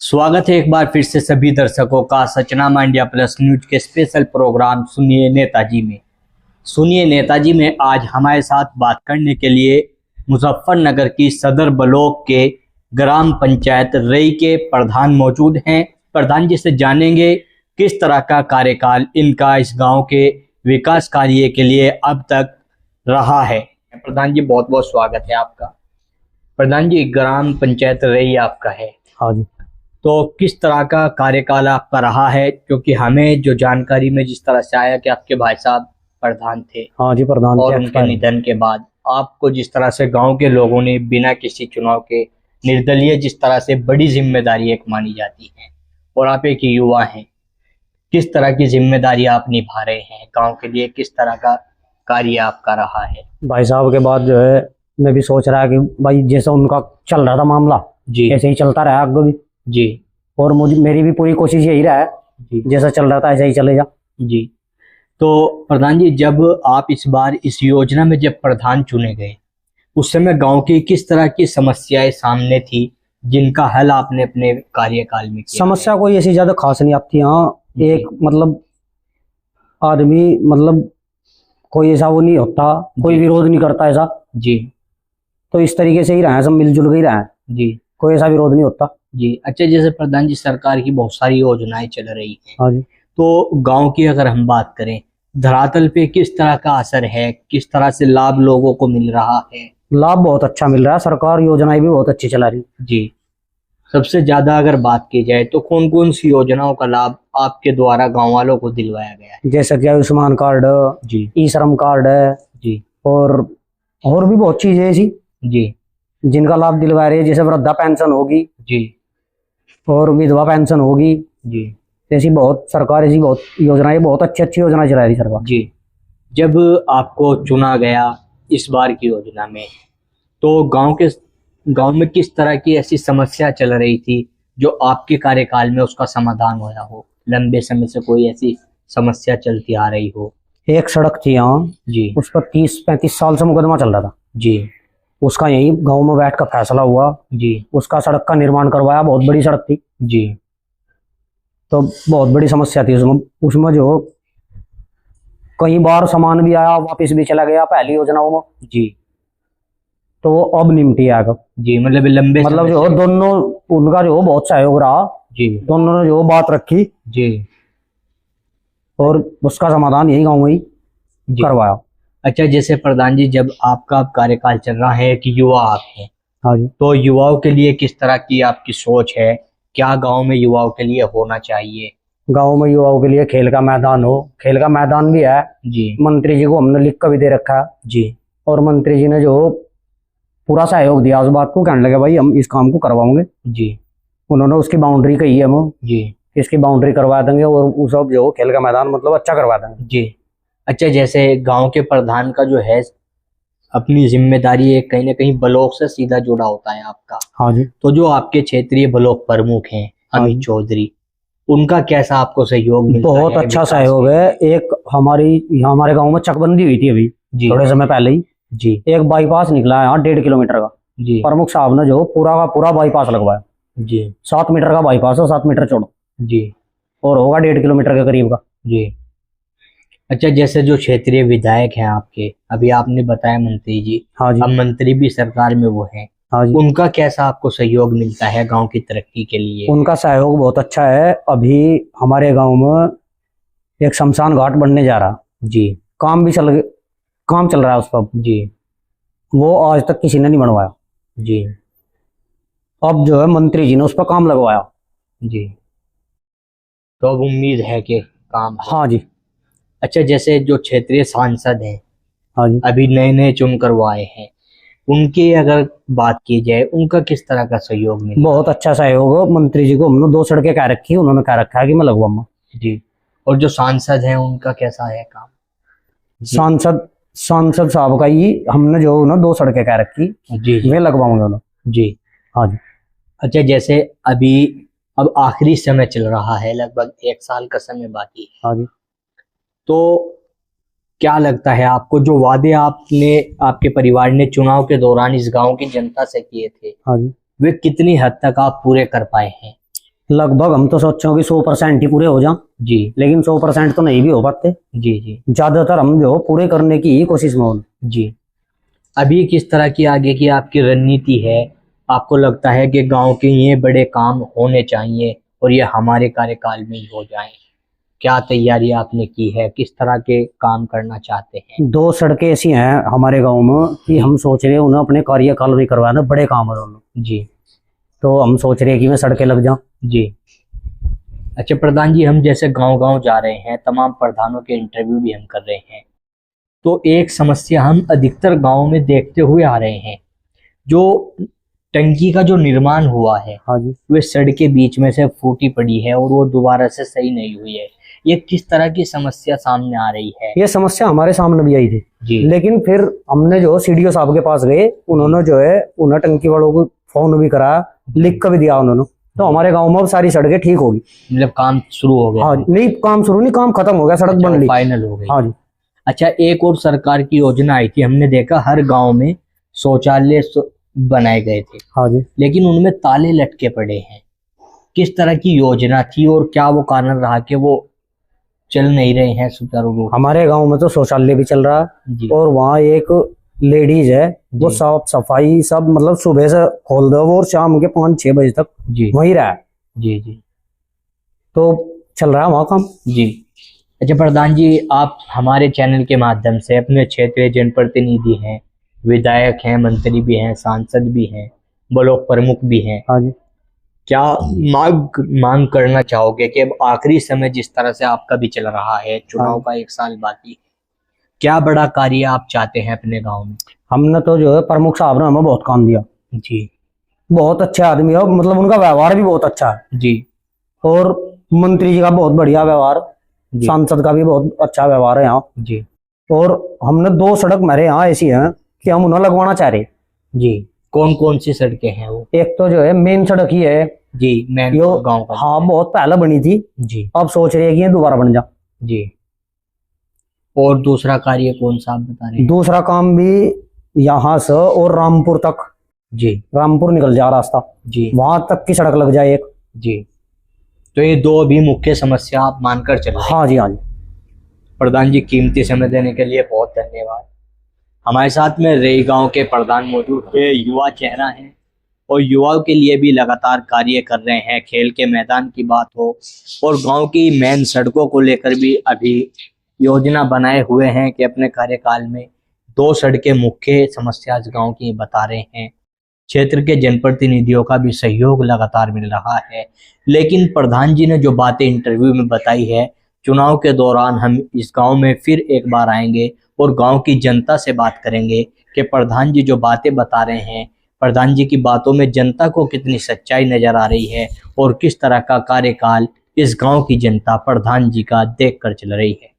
स्वागत है एक बार फिर से सभी दर्शकों का सचनामा इंडिया प्लस न्यूज के स्पेशल प्रोग्राम सुनिए नेताजी में। सुनिए नेताजी में आज हमारे साथ बात करने के लिए मुजफ्फरनगर की सदर ब्लॉक के ग्राम पंचायत रई के प्रधान मौजूद हैं। प्रधान जी से जानेंगे किस तरह का कार्यकाल इनका इस गांव के विकास कार्य के लिए अब तक रहा है। प्रधान जी बहुत बहुत स्वागत है आपका। प्रधान जी ग्राम पंचायत रई आपका है। हाँ जी। तो किस तरह का कार्यकाल आपका रहा है, क्योंकि हमें जो जानकारी में जिस तरह से आया कि आपके भाई साहब प्रधान थे। हाँ जी, प्रधान और उनके निधन के बाद आपको जिस तरह से गांव के लोगों ने बिना किसी चुनाव के निर्दलीय जिस तरह से बड़ी जिम्मेदारी एक मानी जाती है और आप एक युवा हैं, किस तरह की जिम्मेदारी आप निभा रहे हैं गांव के लिए, किस तरह का कार्य आपका रहा है? भाई साहब के बाद जो है मैं भी सोच रहा कि भाई जैसा उनका चल रहा था मामला जी ऐसे ही चलता रहा आगे भी जी। और मेरी भी पूरी कोशिश यही रहा है जैसा चल रहा था ऐसा ही चलेगा जी। तो प्रधान जी जब आप इस बार इस योजना में जब प्रधान चुने गए उस समय गांव की किस तरह की समस्याएं सामने थी जिनका हल आपने अपने कार्यकाल में किया? समस्या कोई ऐसी ज्यादा खास नहीं आती। हाँ, एक मतलब आदमी मतलब कोई ऐसा वो नहीं होता, कोई विरोध नहीं करता ऐसा जी। तो इस तरीके से ही रहा है, सब मिलजुल के ही रहा है जी, कोई ऐसा विरोध नहीं होता जी। अच्छा, जैसे प्रधान जी सरकार की बहुत सारी योजनाएं चल रही हैं। हाँ जी। तो गांव की अगर हम बात करें धरातल पे किस तरह का असर है, किस तरह से लाभ लोगों को मिल रहा है? लाभ बहुत अच्छा मिल रहा है, सरकार योजनाएं भी बहुत अच्छी चला रही जी। सबसे ज्यादा अगर बात की जाए तो कौन कौन सी योजनाओं का लाभ आपके द्वारा गांव वालों को दिलवाया गया है? जैसे कि आयुष्मान कार्ड जी, ई श्रम कार्ड है जी, और भी बहुत चीजें ऐसी जी, जिनका लाभ दिलवा रही है। जैसे वृद्धा पेंशन होगी जी, और विधवा पेंशन होगी, जी, ऐसी बहुत सरकार ऐसी बहुत योजनाएं, बहुत अच्छी अच्छी योजनाएं चला रही सरकार। जी। जब आपको चुना गया इस बार की योजना में तो गांव में किस तरह की ऐसी समस्या चल रही थी जो आपके कार्यकाल में उसका समाधान होया हो? लंबे समय से कोई ऐसी समस्या चलती आ रही हो? एक सड़क थी यहाँ जी, उस पर 30-35 साल से मुकदमा चल रहा था जी, उसका यही गांव में बैठ कर फैसला हुआ जी, उसका सड़क का निर्माण करवाया। बहुत बड़ी सड़क थी जी, तो बहुत बड़ी समस्या थी उसमें जो कई बार सामान भी आया वापस भी चला गया पहली योजनाओं में जी, तो वो अब निपटी आएगा जी। मतलब लंबे मतलब समय जो से- दोनों उनका जो बहुत सहयोग रहा, जी, दोनों ने जो बात रखी जी, और उसका समाधान यही गाँव में ही जी। करवाया। अच्छा, जैसे प्रधान जी जब आपका अब कार्यकाल चल रहा है कि युवा आप हैं, हाँ जी। तो युवाओं के लिए किस तरह की आपकी सोच है? क्या गांव में युवाओं के लिए होना चाहिए? गांव में युवाओं के लिए खेल का मैदान हो, खेल का मैदान भी है। जी, मंत्री जी को हमने लिख कर भी दे रखा है जी, और मंत्री जी ने जो पूरा सहयोग दिया उस बात को, कहने लगे भाई हम इस काम को करवाओगे। जी, उन्होंने उसकी बाउंड्री कही है, हम जी, इसकी बाउंड्री करवा देंगे और उस सब जो खेल का मैदान मतलब अच्छा करवा देंगे। जी। अच्छा, जैसे गांव के प्रधान का जो है अपनी जिम्मेदारी है कहीं ना कहीं ब्लॉक से सीधा जुड़ा होता है आपका। हाँ जी। तो जो आपके क्षेत्रीय ब्लॉक प्रमुख हैं अमित चौधरी, उनका कैसा आपको सहयोग मिलता है? बहुत अच्छा विकास सहयोग में? है। एक हमारे गाँव में चकबंदी हुई थी अभी जी, थोड़े समय पहले ही, जी, एक बाईपास निकला है यहाँ 1.5 किलोमीटर का। जी, प्रमुख साहब ने जो पूरा का पूरा बाईपास लगवाया। जी, 7 मीटर का बाईपास है, 7 मीटर चौड़ा जी, और होगा 1.5 किलोमीटर के करीब का। जी। अच्छा, जैसे जो क्षेत्रीय विधायक हैं आपके, अभी आपने बताया मंत्री जी, हाँ जी। अब मंत्री भी सरकार में वो हैं, हाँ जी। उनका कैसा आपको सहयोग मिलता है गांव की तरक्की के लिए? उनका सहयोग बहुत अच्छा है। अभी हमारे गांव में एक शमशान घाट बनने जा रहा, जी, काम चल रहा है उस पर। जी, वो आज तक किसी ने नहीं बनवाया। जी, अब जो है मंत्री जी ने उस पर काम लगवाया। जी। तो अब उम्मीद है कि काम हो। हाँ जी। अच्छा, जैसे जो क्षेत्रीय सांसद हैं हाँ जी। अभी नए नए चुन करवाए हैं, उनकी अगर बात की जाए उनका किस तरह का सहयोग मिला? बहुत अच्छा सहयोग है। मंत्री जी को हमने 2 सड़कें कह रखी, उन्होंने कह रखा है कि मैं लगवाऊंगा। जी। और जो सांसद हैं उनका कैसा है काम? जी, सांसद साहब का ही हमने जो ना 2 सड़कें कह रखी, जी, जी, वे लगवाऊंगा उन्होंने। जी। हाँ जी। अच्छा, जैसे अभी अब आखिरी समय चल रहा है, लगभग 1 साल का समय बाकी है, हाँ जी। तो क्या लगता है आपको जो वादे आपने आपके परिवार ने चुनाव के दौरान इस गांव की जनता से किए थे, हाँ जी। वे कितनी हद तक आप पूरे कर पाए हैं? लगभग हम तो सोचो कि 100% ही पूरे हो जाएं, जी लेकिन 100% तो नहीं भी हो पाते। जी जी ज्यादातर हम जो पूरे करने की ही कोशिश में हो। जी। अभी किस तरह की आगे की आपकी रणनीति है? आपको लगता है कि गांव के ये बड़े काम होने चाहिए और ये हमारे कार्यकाल में ही हो जाएं? क्या तैयारी आपने की है? किस तरह के काम करना चाहते हैं? 2 सड़कें ऐसी हैं हमारे गांव में कि हम सोच रहे हैं उन्हें अपने कार्यकाल में करवाना, बड़े काम है दोनों। जी तो हम सोच रहे हैं कि मैं सड़कें लग जाऊं। जी। अच्छा प्रधान जी, हम जैसे गांव-गांव जा रहे हैं, तमाम प्रधानों के इंटरव्यू भी हम कर रहे हैं, तो एक समस्या हम अधिकतर गांव में देखते हुए आ रहे हैं, जो टंकी का जो निर्माण हुआ है, हाँ जी। वे सड़क के बीच में से फूटी पड़ी है और वो दोबारा से सही नहीं हुई है। ये किस तरह की समस्या सामने आ रही है? ये समस्या हमारे सामने भी आई थी, जी लेकिन फिर हमने जो सीडीओ साहब के पास गए, उन्होंने जो है उन्हें टंकी वालों को फोन भी कराया, लिख कर भी दिया उन्होंने, तो हमारे गांव में अब सारी सड़कें ठीक होगी। मतलब काम शुरू हो गया? हाँ जी, नहीं काम शुरू नहीं, काम खत्म हो गया, सड़क बन ली, फाइनल हो गई। हाँ जी। अच्छा, एक और सरकार की योजना आई थी, हमने देखा हर गांव में शौचालय बनाए गए थे, हाँ जी। लेकिन उनमें ताले लटके पड़े हैं। किस तरह की योजना थी और क्या वो कारण रहा कि वो चल नहीं रहे हैं सुचारू रूप? हमारे गांव में तो शौचालय भी चल रहा है जी और वहाँ एक लेडीज है, वो जी। साफ सफाई सब मतलब सुबह से खोल दो और शाम के 5-6 बजे तक जी वहीं रहा है, जी जी तो चल रहा है वहाँ काम। जी। अच्छा प्रधान जी, आप हमारे चैनल के माध्यम से अपने क्षेत्रीय जनप्रतिनिधि हैं, विधायक हैं, मंत्री भी हैं, सांसद भी हैं, ब्लॉक प्रमुख भी हैं, हाँ जी। क्या मांग करना चाहोगे कि अब आखिरी समय जिस तरह से आपका भी चल रहा है, चुनाव का 1 साल बाकी है, क्या बड़ा कार्य आप चाहते हैं अपने गांव में? हमने तो जो है प्रमुख साहब ने हमें बहुत काम दिया, जी बहुत अच्छे आदमी है, मतलब उनका व्यवहार भी बहुत अच्छा है, जी और मंत्री जी का बहुत बढ़िया व्यवहार, जी सांसद का भी बहुत अच्छा व्यवहार है यहाँ। जी और हमने 2 सड़क मेरे यहाँ ऐसी हैं कि हम उन्हें लगवाना चाह रहे हैं। जी। कौन कौन सी सड़कें हैं वो? एक तो जो है मेन सड़क ही है जी मैं यो गांव का। हाँ, बहुत पहले बनी थी, जी अब सोच रहे हैं कि ये दोबारा बन जा। जी। और दूसरा कार्य कौन सा आप बता रहे हैं? दूसरा काम भी यहाँ से और रामपुर तक, जी रामपुर निकल जा रास्ता, जी वहां तक की सड़क लग जाए एक। जी। तो ये 2 भी मुख्य समस्या आप मानकर चल रहे हैं? हाँ जी, हाँ जी। प्रधान जी, कीमती समय देने के लिए बहुत धन्यवाद। हमारे साथ में रेई गांव के प्रधान मौजूद है, युवा चेहरा है और युवाओं के लिए भी लगातार कार्य कर रहे हैं। खेल के मैदान की बात हो और गांव की मेन सड़कों को लेकर भी अभी योजना बनाए हुए हैं कि अपने कार्यकाल में 2 सड़कें मुख्य समस्या गांव की बता रहे हैं। क्षेत्र के जनप्रतिनिधियों का भी सहयोग लगातार मिल रहा है, लेकिन प्रधान जी ने जो बातें इंटरव्यू में बताई है, चुनाव के दौरान हम इस गांव में फिर एक बार आएंगे और गांव की जनता से बात करेंगे कि प्रधान जी जो बातें बता रहे हैं, प्रधान जी की बातों में जनता को कितनी सच्चाई नजर आ रही है और किस तरह का कार्यकाल इस गांव की जनता प्रधान जी का देख कर चल रही है।